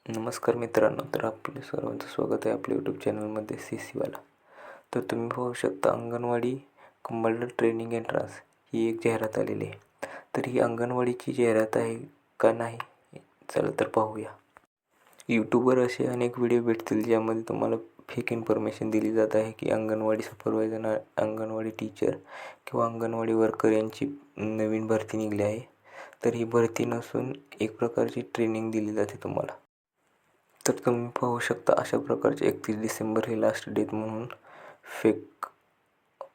नमस्कार मित्रांनो, तर आपले सर्वांचं स्वागत आहे आपल्या यूट्यूब चॅनलमध्ये CCवाला. तर तुम्ही पाहू शकता अंगणवाडी कंपल्सरी ट्रेनिंग एंट्रन्स ही एक जाहिरात आलेली आहे. तर ही अंगणवाडीची जाहिरात आहे का नाही, चला तर पाहूया. यूट्यूबवर असे अनेक व्हिडिओ भेटतील ज्यामध्ये तुम्हाला फेक इन्फॉर्मेशन दिली जात आहे की अंगणवाडी सुपरवायझर, अंगणवाडी टीचर किंवा अंगणवाडी वर्कर यांची नवीन भरती निघली आहे. तर ही भरती नसून एक प्रकारची ट्रेनिंग दिली जाते तुम्हाला. तर तुम्ही पाहू शकता अशा प्रकारचे 31 डिसेंबर हे लास्ट डेट म्हणून फेक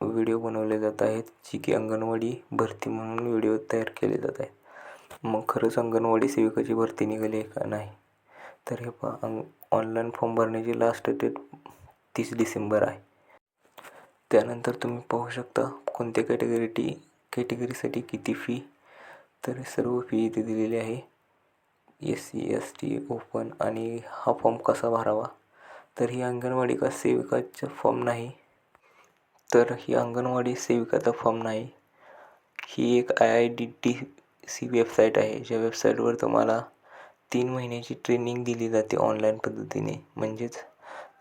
व्हिडिओ बनवले जात आहेत, जी की अंगणवाडी भरती म्हणून व्हिडिओ तयार केले जात आहेत. मग खरंच अंगणवाडी सेविकाची भरती निघाली आहे का नाही, तर हे पहा, ऑनलाईन फॉर्म भरण्याची लास्ट डेट 30 डिसेंबर आहे. त्यानंतर तुम्ही पाहू शकता कोणत्या कॅटेगरीसाठी किती फी, तर सर्व फी इथे दिलेली आहे. SC ST open. आणि हा फॉर्म कसा भरावा, तर ही अंगणवाडी सेविकाचा फॉर्म नाही, तर ही अंगणवाडी सेविकाचा फॉर्म नाही. ही एक IIDTC वेबसाईट आहे, ज्या वेबसाईटवर तुम्हाला 3 महिन्याची ट्रेनिंग दिली जाते ऑनलाईन पद्धतीने. म्हणजेच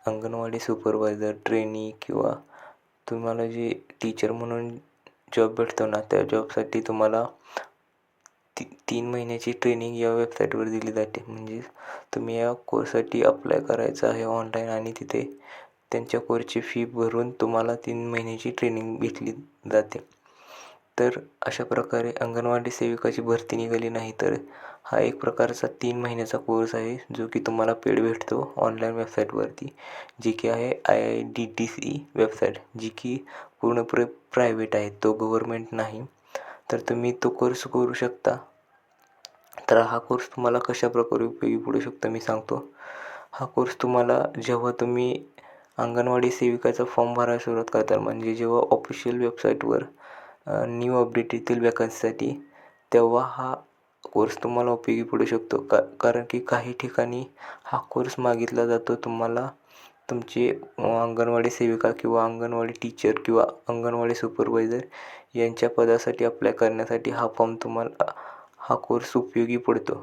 अंगणवाडी सुपरवायझर ट्रेनी किंवा तुम्हाला जे टीचर म्हणून जॉब भेटतो ना, त्या जॉबसाठी तुम्हाला 3 महिन्याची ट्रेनिंग या वेबसाईटवर दिली जाते. म्हणजे तुम्ही या कोर्ससाठी अप्लाय करायचं आहे ऑनलाईन आणि तिथे त्यांच्या कोर्सची फी भरून तुम्हाला 3 महिन्याची ट्रेनिंग घेतली जाते. तर अशा प्रकारे अंगणवाडी सेविकाची भरती निघाली नाही, तर हा एक प्रकारचा 3 महिन्याचा कोर्स आहे जो की तुम्हाला पेड भेटतो ऑनलाईन वेबसाईटवरती, जी की आहे IIDTC वेबसाईट, जी की पूर्णपणे प्रायव्हेट आहे, तो गव्हर्मेंट नाही. तर तुम्ही तो कोर्स करू शकता. तर हा कोर्स तुम्हाला कशा प्रकारे उपयोगी पडू शकतो मी सांगतो. हा कोर्स तुम्हाला जेव्हा तुम्ही अंगणवाडी सेविकाचा फॉर्म भरायला सुरुवात करता, म्हणजे जेव्हा ऑफिशियल वेबसाईटवर न्यू अपडेट येतील वॅकन्सीसाठी, तेव्हा हा कोर्स तुम्हाला उपयोगी पडू शकतो. कारण की काही ठिकाणी हा कोर्स मागितला जातो तुम्हाला तुमची अंगणवाडी सेविका किंवा अंगणवाडी टीचर किंवा अंगणवाडी सुपरवायझर यांच्या पदासाठी अप्लाय करण्यासाठी हा कोर्स उपयोगी पडतो.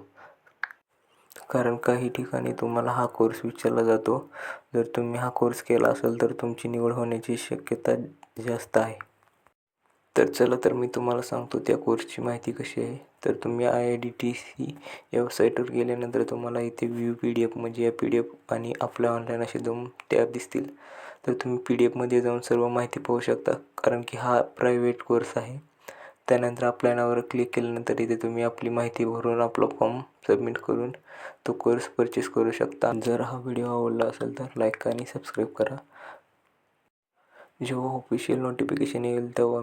कारण काही ठिकाणी तुम्हाला हा कोर्स विचारला जातो. जर तुम्ही हा कोर्स केला असेल तर तुमची निवड होण्याची शक्यता जास्त आहे. तर चला तर मी तुम्हाला सांगतो त्या कोर्सची माहिती कशी आहे. तर तुम्ही IIDTC या वेबसाईटवर गेल्यानंतर तुम्हाला इथे व्ह्यू PDF, म्हणजे या PDF आणि आपल्या ऑनलाईन असे 2 टॅब दिसतील. तर तुम्ही PDFमध्ये जाऊन सर्व माहिती पाहू शकता, कारण की हा प्रायव्हेट कोर्स आहे. त्यानंतर आपल्या नावावर क्लिक केल्यानंतर इथे तुम्ही आपली माहिती भरून आपला फॉर्म सबमिट करून तो कोर्स परचेस करू शकता. जर हा व्हिडिओ आवडला असेल तर लाईक आणि सबस्क्राईब करा. जेव्हा ऑफिशियल नोटिफिकेशन येईल तेव्हा